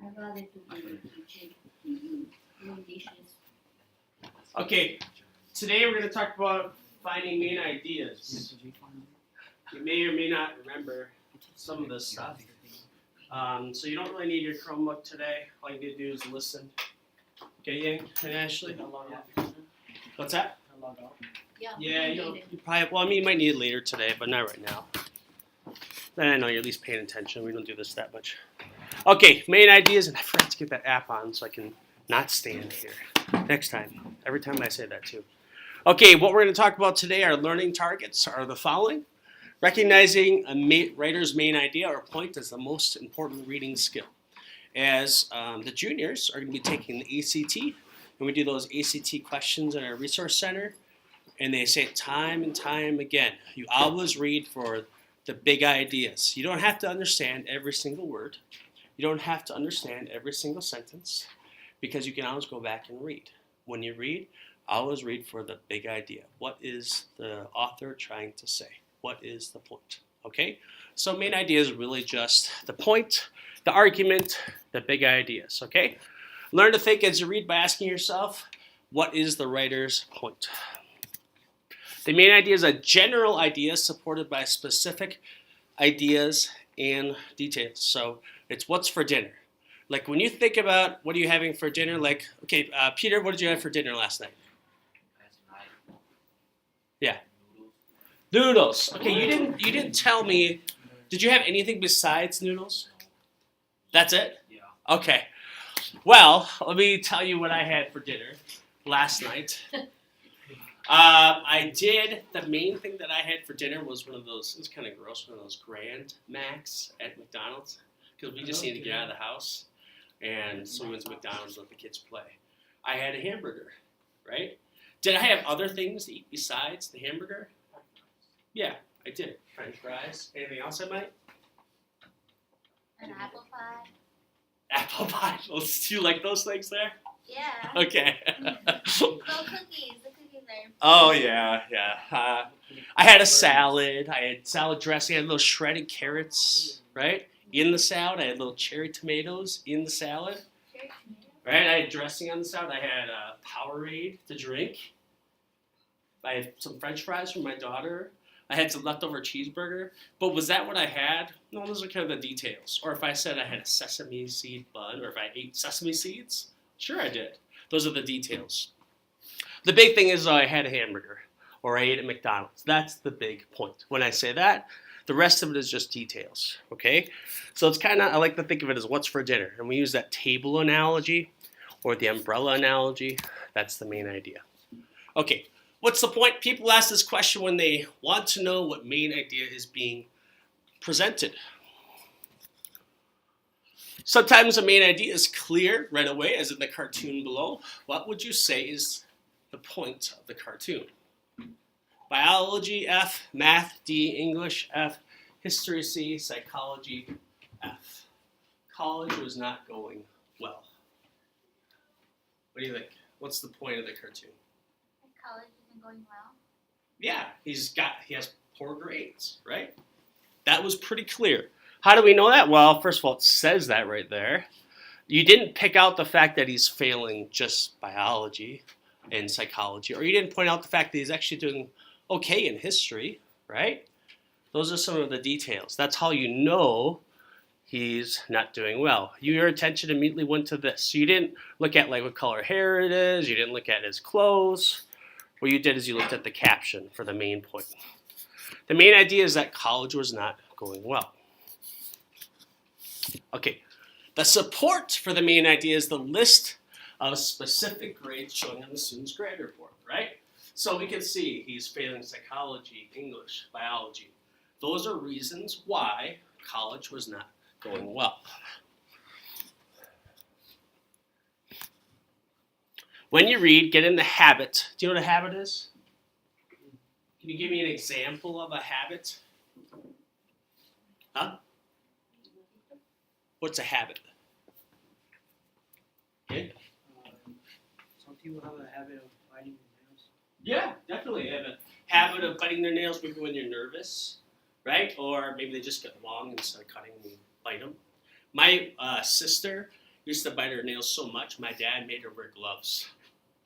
I'd rather to be teaching doing dishes. Okay, today we're going to talk about finding main ideas. You may or may not remember some of this stuff. So you don't really need your Chromebook today. All you need to do is listen. Okay, Yang and Ashley? What's that? Yeah, you probably, well, I mean, you might need it later today, but not right now. Then I know you're at least paying attention. We don't do this that much. Okay, main ideas, and I forgot to get that app on so I can not stand here. Next time. Every time I say that too. Okay, what we're going to talk about today, our learning targets are the following. Recognizing a writer's main idea or point is the most important reading skill. As the juniors are going to be taking the ACT, and we do those ACT questions in our resource center, and they say it time and time again. You always read for the big ideas. You don't have to understand every single word. You don't have to understand every single sentence because you can always go back and read. When you read, always read for the big idea. What is the author trying to say? What is the point? Okay? So main idea is really just the point, the argument, the big ideas. Okay? Learn to think as you read by asking yourself, what is the writer's point? The main idea is a general idea supported by specific ideas and details. So it's what's for dinner. Like when you think about what are you having for dinner, like, okay, Peter, what did you have for dinner last night? Yeah. Noodles. Okay, you didn't tell me. Did you have anything besides noodles? That's it? Yeah. Okay. Well, let me tell you what I had for dinner last night. I did. The main thing that I had for dinner was one of those. It's kind of gross. One of those Grand Macs at McDonald's because we just need to get out of the house, and so we went to McDonald's to let the kids play. I had a hamburger, right? Did I have other things to eat besides the hamburger? Yeah, I did. French fries. Anything else I might? An apple pie. Apple pie. Do you like those things there? Yeah. Okay. Well, cookies. The cookies are. Oh yeah. I had a salad. I had salad dressing. I had little shredded carrots, right, in the salad. I had little cherry tomatoes in the salad. Cherry tomato. Right. I had dressing on the salad. I had Powerade to drink. I had some French fries for my daughter. I had some leftover cheeseburger. But was that what I had? No, those are kind of the details. Or if I said I had a sesame seed bun, or if I ate sesame seeds, sure I did. Those are the details. The big thing is I had a hamburger, or I ate at McDonald's. That's the big point. When I say that, the rest of it is just details, okay? So it's kind of, I like to think of it as what's for dinner. And we use that table analogy, or the umbrella analogy. That's the main idea. Okay. What's the point? People ask this question when they want to know what main idea is being presented. Sometimes a main idea is clear right away, as in the cartoon below. What would you say is the point of the cartoon? Biology, F. Math, D. English, F. History, C. Psychology, F. College was not going well. What do you think? What's the point of the cartoon? College isn't going well. Yeah, he has poor grades, right? That was pretty clear. How do we know that? Well, first of all, it says that right there. You didn't pick out the fact that he's failing just biology and psychology, or you didn't point out the fact that he's actually doing okay in history, right? Those are some of the details. That's how you know he's not doing well. Your attention immediately went to this. So you didn't look at like what color hair it is. You didn't look at his clothes. What you did is you looked at the caption for the main point. The main idea is that college was not going well. Okay, the support for the main idea is the list of specific grades shown on the student's grade report, right? So we can see he's failing psychology, English, biology. Those are reasons why college was not going well. When you read, get in the habit. Do you know what a habit is? Can you give me an example of a habit? Huh? What's a habit? Okay. Some people have a habit of biting their nails. Yeah, definitely. They have a habit of biting their nails maybe when you're nervous, right? Or maybe they just get long and start cutting and bite them. My sister We used to bite her nails so much, my dad made her wear gloves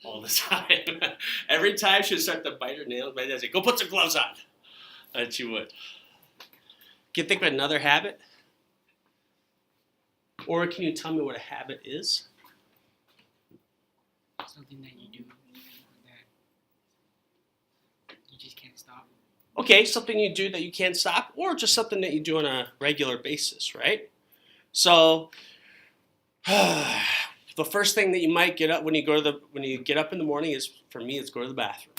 all the time. Every time she'd start to bite her nails, my dad would say, go put some gloves on. And she would. Can you think of another habit? Or can you tell me what a habit is? Something that you do that you just can't stop. Okay, something you do that you can't stop, or just something that you do on a regular basis, right? So, the first thing that you might get up when you get up in the morning is, for me, it's go to the bathroom.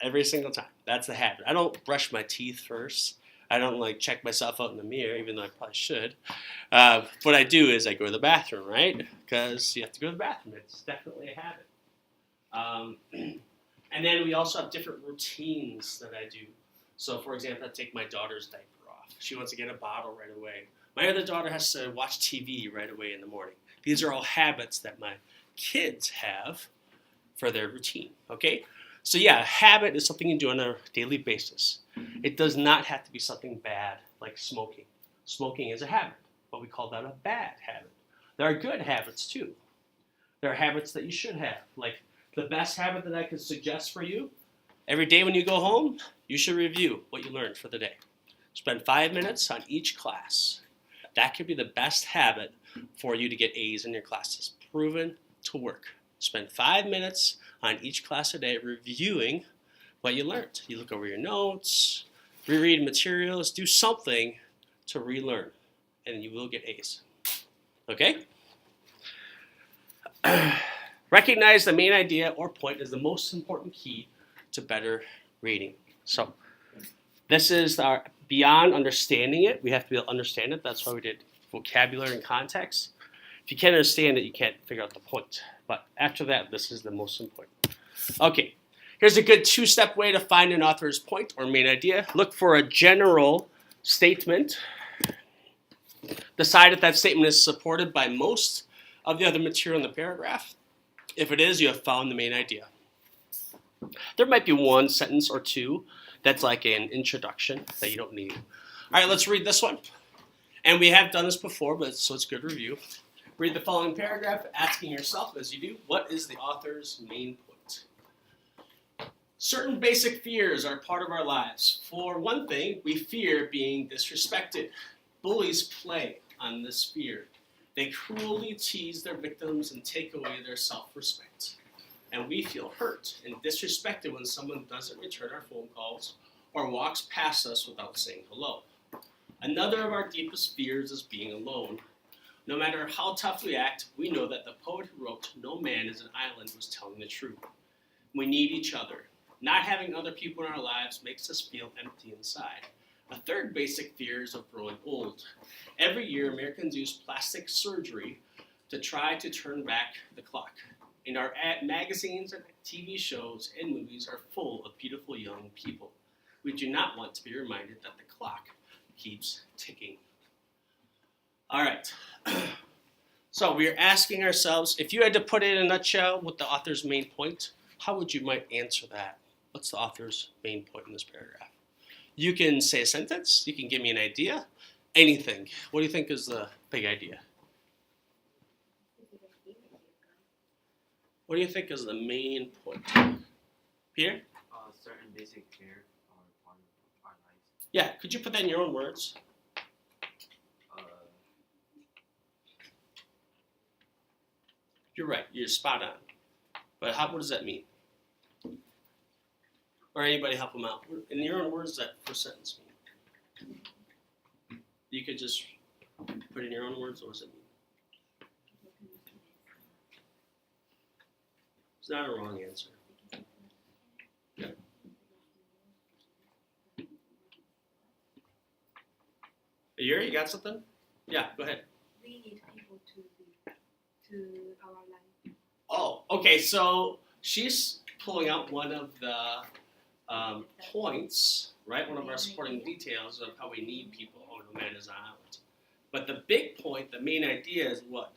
Every single time. That's the habit. I don't brush my teeth first. I don't check myself out in the mirror, even though I probably should. What I do is I go to the bathroom, right? Because you have to go to the bathroom. It's definitely a habit. And then we also have different routines that I do. So, for example, I take my daughter's diaper off. She wants to get a bottle right away. My other daughter has to watch TV right away in the morning. These are all habits that my kids have for their routine, okay? So yeah, a habit is something you do on a daily basis. It does not have to be something bad like smoking. Smoking is a habit, but we call that a bad habit. There are good habits too. There are habits that you should have. Like the best habit that I could suggest for you, every day when you go home, you should review what you learned for the day. Spend 5 minutes on each class. That could be the best habit for you to get A's in your classes. Proven to work. Spend 5 minutes on each class a day reviewing what you learned. You look over your notes, reread materials, do something to relearn, and you will get A's. Okay? Recognize the main idea or point is the most important key to better reading. So, this is our beyond understanding it. We have to be able to understand it. That's why we did vocabulary and context. If you can't understand it, you can't figure out the point. But after that, this is the most important. Okay, here's a good two-step way to find an author's point or main idea. Look for a general statement. Decide if that statement is supported by most of the other material in the paragraph. If it is, you have found the main idea. There might be one sentence or two that's like an introduction that you don't need. All right, let's read this one. And we have done this before, so it's good review. Read the following paragraph, asking yourself as you do, what is the author's main point? Certain basic fears are part of our lives. For one thing, we fear being disrespected. Bullies play on this fear. They cruelly tease their victims and take away their self-respect. And we feel hurt and disrespected when someone doesn't return our phone calls or walks past us without saying hello. Another of our deepest fears is being alone. No matter how tough we act, we know that the poet who wrote "No man is an island" was telling the truth. We need each other. Not having other people in our lives makes us feel empty inside. A third basic fear is of growing old. Every year, Americans use plastic surgery to try to turn back the clock. And our magazines and TV shows and movies are full of beautiful young people. We do not want to be reminded that the clock keeps ticking. All right. So we're asking ourselves, if you had to put it in a nutshell what the author's main point, how would you might answer that? What's the author's main point in this paragraph? You can say a sentence. You can give me an idea. Anything. What do you think is the big idea? What do you think is the main point? Peter? Certain basic care are part of our lives. Yeah, could you put that in your own words? You're right. You're spot on. But what does that mean? Or anybody help them out? In your own words, that first sentence mean? You could just put it in your own words. What does it mean? It's not a wrong answer. Yeah. Yuri, you got something? Yeah, go ahead. We need people to our life. Oh, okay. So she's pulling out one of the points, right? One of our supporting details of how we need people. Oh, no man is an island. But the big point, the main idea is what?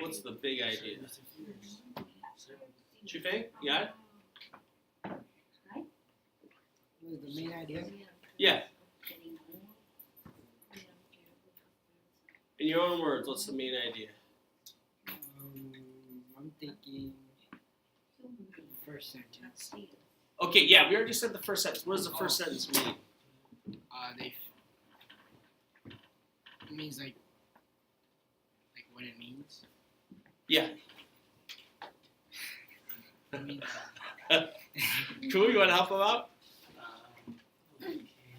What's the big idea? Chufeng, you got it? What is the main idea? Yeah. In your own words, what's the main idea? I'm thinking first sentence. Okay, yeah, we already said the first sentence. What does the first sentence mean? It means like what it means. Yeah. I mean, Cool, you want to help him out?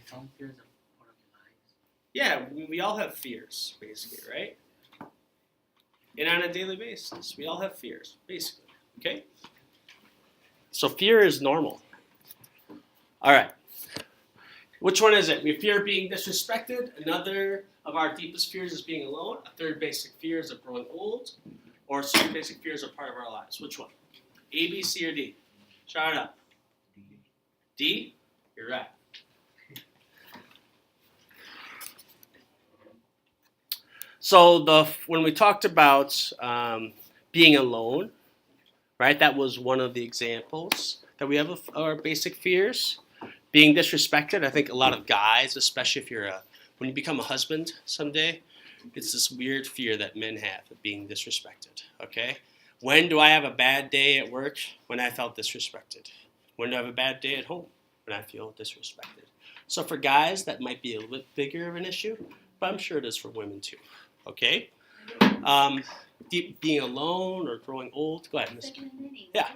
some fears are part of your lives. Yeah, we all have fears, basically, right? And on a daily basis, we all have fears, basically, okay? So fear is normal. All right. Which one is it? We fear being disrespected. Another of our deepest fears is being alone. A third basic fear is of growing old. Or certain basic fears are part of our lives. Which one? A, B, C, or D? Shout it out. D? You're right. So when we talked about being alone, right, that was one of the examples that we have of our basic fears. Being disrespected, I think a lot of guys, especially if when you become a husband someday, it's this weird fear that men have of being disrespected, okay? When do I have a bad day at work? When I felt disrespected. When do I have a bad day at home? When I feel disrespected. So for guys, that might be a little bit bigger of an issue, but I'm sure it is for women too, okay? Being alone or growing old. Go ahead, Miss. Yeah.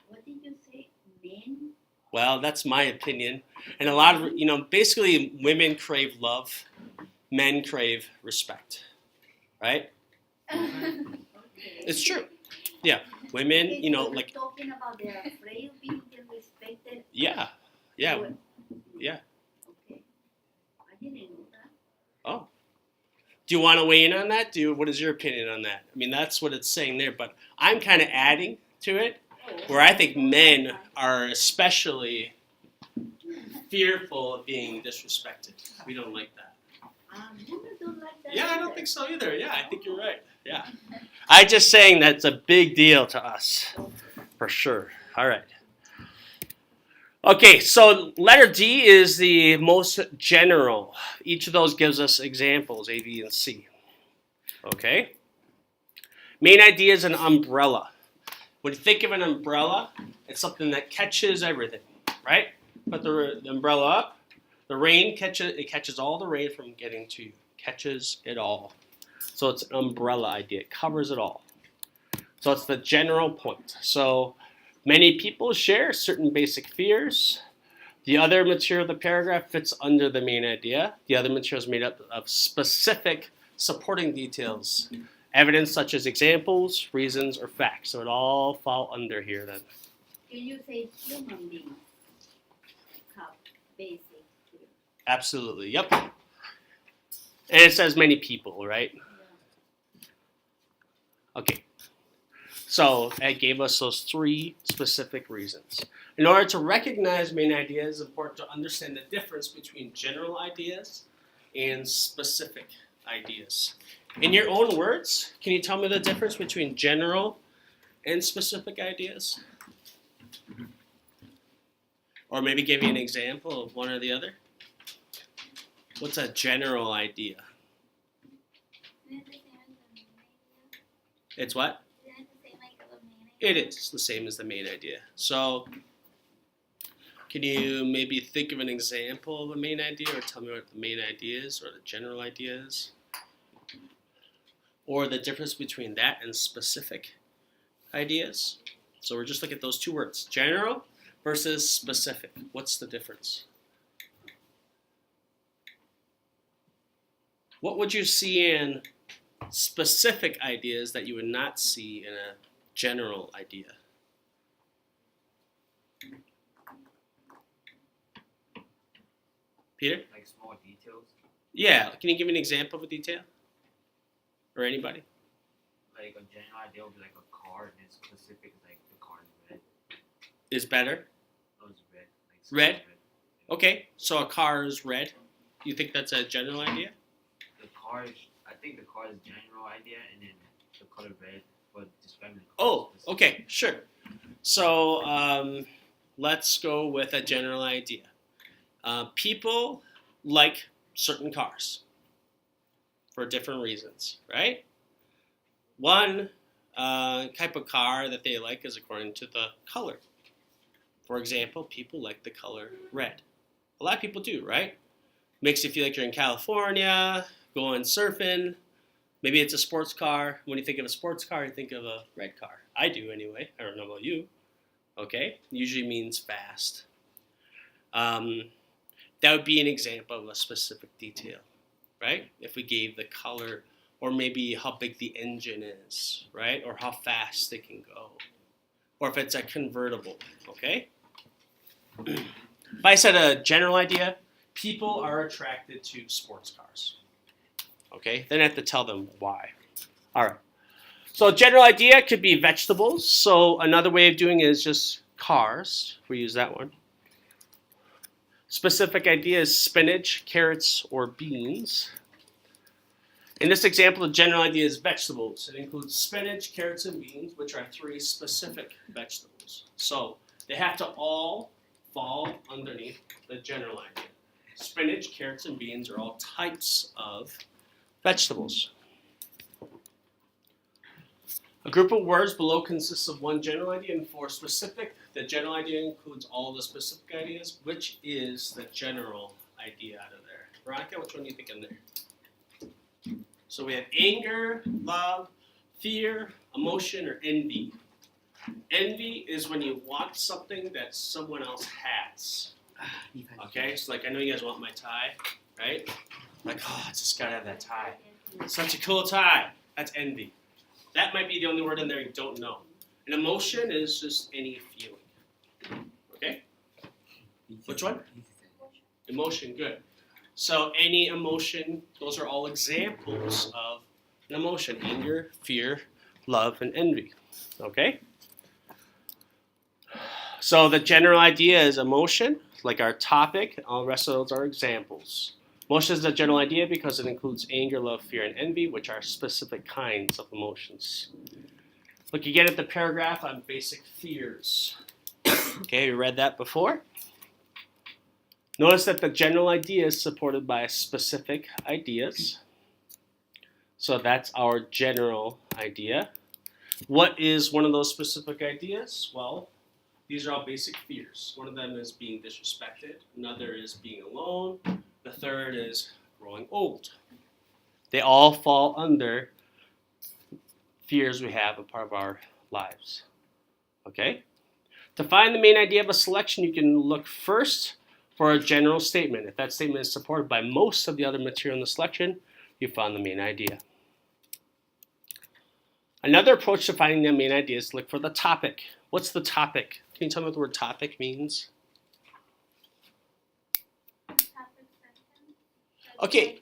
What did you say? Men? Well, that's my opinion. And a lot of, basically women crave love, men crave respect, right? Okay. It's true. Yeah, women, Okay, so we're like, talking about they're afraid of being disrespected. yeah. Yeah. Yeah. Okay. I didn't know that. Oh. Do you want to weigh in on that? What is your opinion on that? I mean, that's what it's saying there, but I'm kind of adding to it, where I think men are especially fearful of being disrespected. We don't like that. Women don't like that. Yeah, I don't either. think so either. Yeah, I think you're right. Yeah. I'm just saying that's a big deal to us, for sure. All right. Okay, so letter D is the most general. Each of those gives us examples, A, B, and C. Okay? Main idea is an umbrella. When you think of an umbrella, it's something that catches everything, right? Put the umbrella up, the rain catches all the rain from getting to you. Catches it all. So it's an umbrella idea. It covers it all. So it's the general point. So many people share certain basic fears. The other material of the paragraph fits under the main idea. The other material is made up of specific supporting details. Evidence such as examples, reasons, or facts. So it all fall under here then. Can you say human beings have basic fear? Absolutely, yep. And it says many people, right? Okay. So it gave us those three specific reasons. In order to recognize main ideas, it's important to understand the difference between general ideas and specific ideas. In your own words, can you tell me the difference between general and specific ideas? Or maybe give you an example of one or the other? What's a general idea? It's what? It is the same as the main idea. So, can you maybe think of an example of a main idea, or tell me what the main idea is, or the general idea is? Or the difference between that and specific ideas? So we're just looking at those two words, general versus specific. What's the difference? What would you see in specific ideas that you would not see in a general idea? Peter? Like small details. Yeah, can you give me an example of a detail? Or anybody? Like a general idea would be like a car, and then specific is like the car is red. Is better? Oh, it's red. Like Red? Okay, so a car is red. You think that's a general idea? The car is, I think the car is general idea, and then the color red for describing the car. Oh, is specific. okay, sure. So let's go with a general idea. People like certain cars. for different reasons, right? One type of car that they like is according to the color. For example, people like the color red. A lot of people do, right? Makes you feel like you're in California, going surfing. Maybe it's a sports car. When you think of a sports car, you think of a red car. I do anyway. I don't know about you. Okay? Usually means fast. That would be an example of a specific detail, right? If we gave the color, or maybe how big the engine is, right? Or how fast it can go. Or if it's a convertible, okay? If I said a general idea, people are attracted to sports cars. Okay? Then I have to tell them why. All right. So a general idea could be vegetables. So another way of doing it is just cars. We use that one. Specific idea is spinach, carrots, or beans. In this example, the general idea is vegetables. It includes spinach, carrots, and beans, which are 3 specific vegetables. So they have to all fall underneath the general idea. Spinach, carrots, and beans are all types of vegetables. A group of words below consists of 1 general idea and 4 specific. The general idea includes all the specific ideas. Which is the general idea out of there? Veronica, which one do you think in there? So we have anger, love, fear, emotion, or envy. Envy is when you want something that someone else has. Okay, so like I know you guys want my tie, right? Like, oh, I just gotta have that tie. Such a cool tie. That's envy. That might be the only word in there you don't know. An emotion is just any feeling. Okay? Which one? Emotion, good. So any emotion, those are all examples of an emotion. Anger, fear, love, and envy. Okay? So the general idea is emotion, like our topic. All the rest of those are examples. Emotion is the general idea because it includes anger, love, fear, and envy, which are specific kinds of emotions. Look again at the paragraph on basic fears. Okay, we read that before. Notice that the general idea is supported by specific ideas. So that's our general idea. What is one of those specific ideas? Well, these are all basic fears. One of them is being disrespected. Another is being alone. The third is growing old. They all fall under fears we have a part of our lives. Okay? To find the main idea of a selection, you can look first for a general statement. If that statement is supported by most of the other material in the selection, you found the main idea. Another approach to finding the main idea is to look for the topic. What's the topic? Can you tell me what the word topic means? Okay.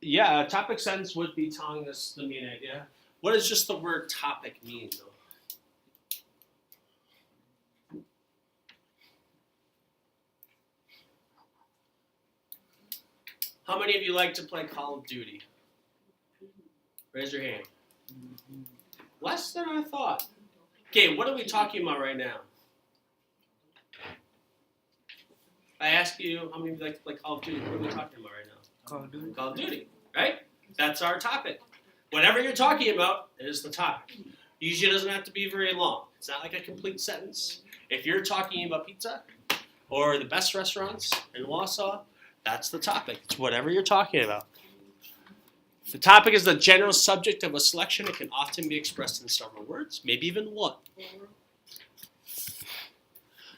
Yeah, a topic sentence would be telling us the main idea. What does just the word topic mean, though? How many of you like to play Call of Duty? Raise your hand. Less than I thought. Okay, what are we talking about right now? I ask you, how many of you like to play Call of Duty? What are we talking about right now? Call of Duty. Call of Duty, right? That's our topic. Whatever you're talking about is the topic. Usually it doesn't have to be very long. It's not like a complete sentence. If you're talking about pizza or the best restaurants in Wausau, that's the topic. It's whatever you're talking about. If the topic is the general subject of a selection, it can often be expressed in several words, maybe even one.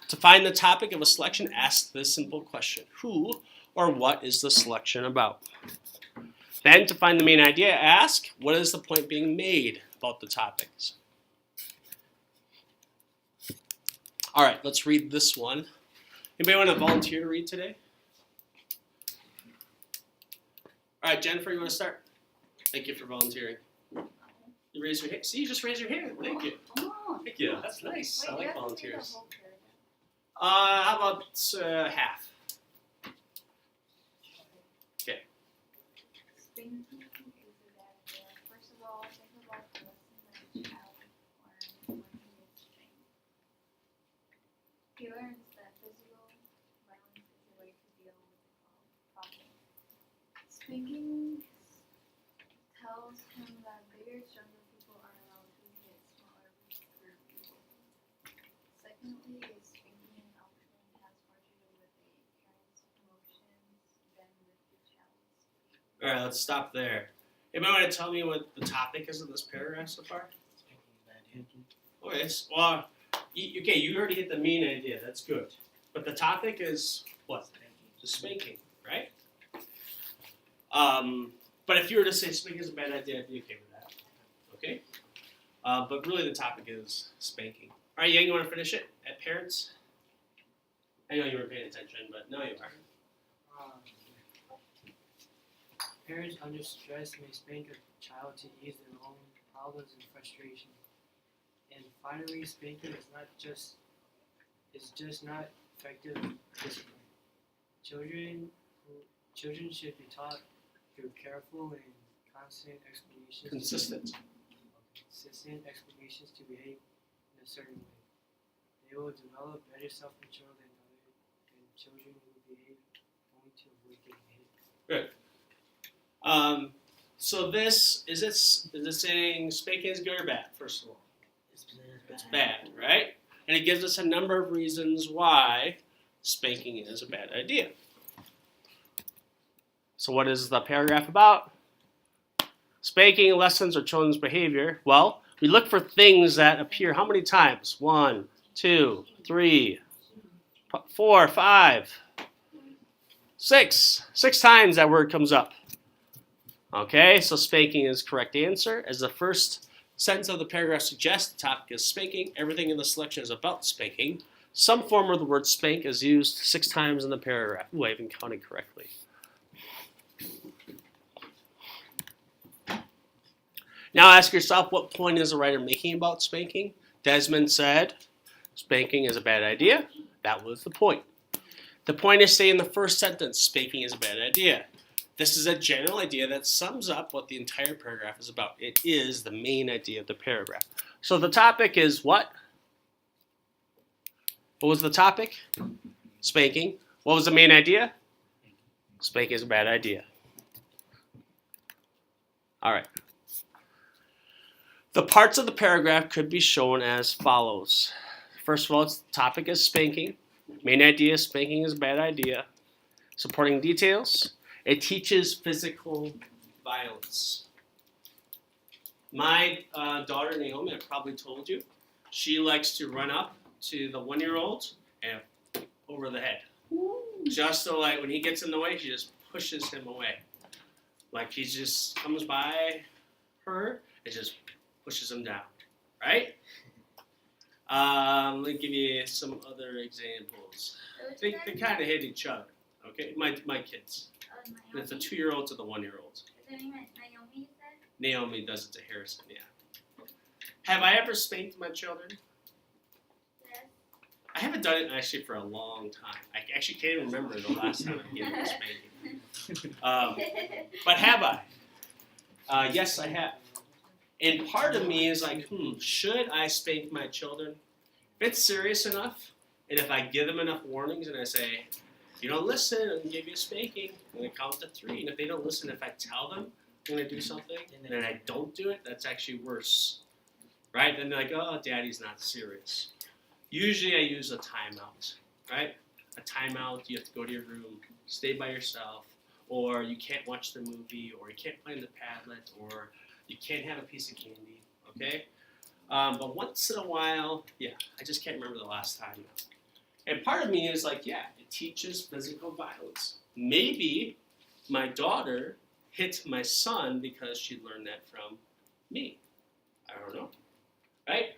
To find the topic of a selection, ask this simple question. Who or what is the selection about? Then, to find the main idea, ask, what is the point being made about the topics? All right, let's read this one. Anybody want to volunteer to read today? All right, Jennifer, you want to start? Thank you for volunteering. You raise your hand. See, you just raise your hand. Thank you. Thank you. That's nice. I like volunteers. How about half? Okay. Thinking is a good idea. First of all, think about the lesson that your child learned when he is trained. He learns that physical violence is a way to deal with the problem. Spanking tells him that bigger, stronger people are allowed to hit smaller, weaker people. Secondly, is spanking often has more to do with a parent's emotions than with the child's. All right, let's stop there. Anybody want to tell me what the topic is of this paragraph so far? Okay, well, you already hit the main idea. That's good. But the topic is what? The spanking, right? But if you were to say spanking is a bad idea, I'd be okay with that. Okay? But really the topic is spanking. All right, Yang, you want to finish it at parents? I know you were paying attention, but now you are. Parents under stress may spank a child to ease their own problems and frustration. And finally, spanking is just not effective discipline. Children should be taught through careful and consistent explanations to behave in a certain way. They will develop better self-control than children who behave only to avoid getting hit. Good. So this is it saying spanking is good or bad? First of all, it's bad, right? And it gives us a number of reasons why spanking is a bad idea. So what is the paragraph about? Spanking lessons or children's behavior. Well, we look for things that appear how many times? 1, 2, 3, 4, 5, 6. 6 times that word comes up. Okay, so spanking is correct answer. As the first sentence of the paragraph suggests, the topic is spanking. Everything in the selection is about spanking. Some form of the word spank is used 6 times in the paragraph. Ooh, I haven't counted correctly. Now ask yourself, what point is the writer making about spanking? Desmond said, spanking is a bad idea. That was the point. The point is say in the first sentence, spanking is a bad idea. This is a general idea that sums up what the entire paragraph is about. It is the main idea of the paragraph. So the topic is what? What was the topic? Spanking. What was the main idea? Spanking is a bad idea. All right. The parts of the paragraph could be shown as follows. First of all, its topic is spanking. Main idea, spanking is a bad idea. Supporting details. It teaches physical violence. My daughter, Naomi, I probably told you, she likes to run up to the 1-year-old and over the head. Just so like when he gets in the way, she just pushes him away. Like he just comes by her and just pushes him down, right? Let me give you some other examples. They kind of hit each other, okay? My kids. It's the 2-year-old to the 1-year-old. Is her name Naomi, you said? Naomi does it to Harrison, yeah. Have I ever spanked my children? Yes. I haven't done it actually for a long time. I actually can't even remember the last time I gave them a spanking. But have I? Yes, I have. And part of me is like, should I spank my children? If it's serious enough, and if I give them enough warnings and I say, if you don't listen, I'm going to give you a spanking, I'm going to count to 3. And if they don't listen, if I tell them I'm going to do something, and then I don't do it, that's actually worse. Right? Then they're like, oh, daddy's not serious. Usually I use a timeout, right? A timeout, you have to go to your room, stay by yourself, or you can't watch the movie, or you can't play on the Padlet, or you can't have a piece of candy, okay? But once in a while, yeah, I just can't remember the last time now. And part of me is like, yeah, it teaches physical violence. Maybe my daughter hit my son because she learned that from me. I don't know, right?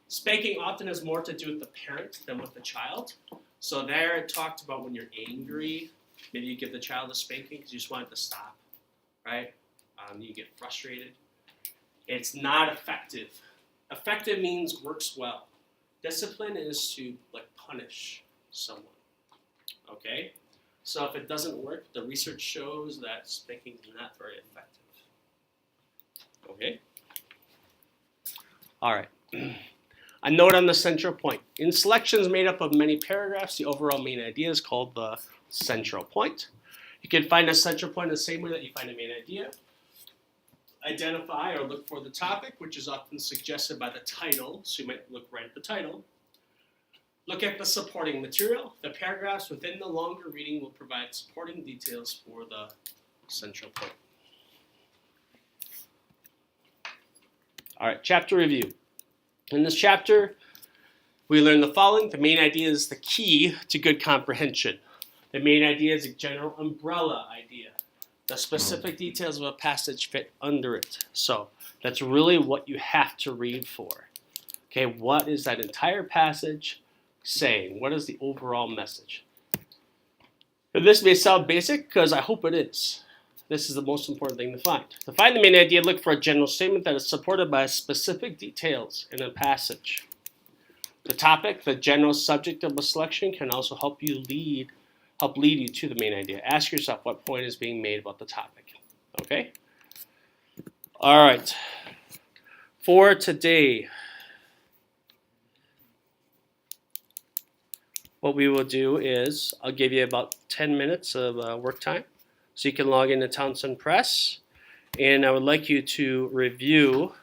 Spanking often has more to do with the parent than with the child. So there it talked about when you're angry, maybe you give the child a spanking because you just want it to stop, right? You get frustrated. It's not effective. Effective means works well. Discipline is to punish someone, okay? So if it doesn't work, the research shows that spanking is not very effective, okay? All right. A note on the central point. In selections made up of many paragraphs, the overall main idea is called the central point. You can find a central point the same way that you find a main idea. Identify or look for the topic, which is often suggested by the title, so you might look right at the title. Look at the supporting material. The paragraphs within the longer reading will provide supporting details for the central point. All right, chapter review. In this chapter, we learn the following. The main idea is the key to good comprehension. The main idea is a general umbrella idea. The specific details of a passage fit under it. So that's really what you have to read for. Okay, what is that entire passage saying? What is the overall message? And this may sound basic, because I hope it is. This is the most important thing to find. To find the main idea, look for a general statement that is supported by specific details in a passage. The topic, the general subject of a selection, can also help lead you to the main idea. Ask yourself what point is being made about the topic. Okay? All right. For today, what we will do is I'll give you about 10 minutes of work time so you can log into Townsend Press, and I would like you to review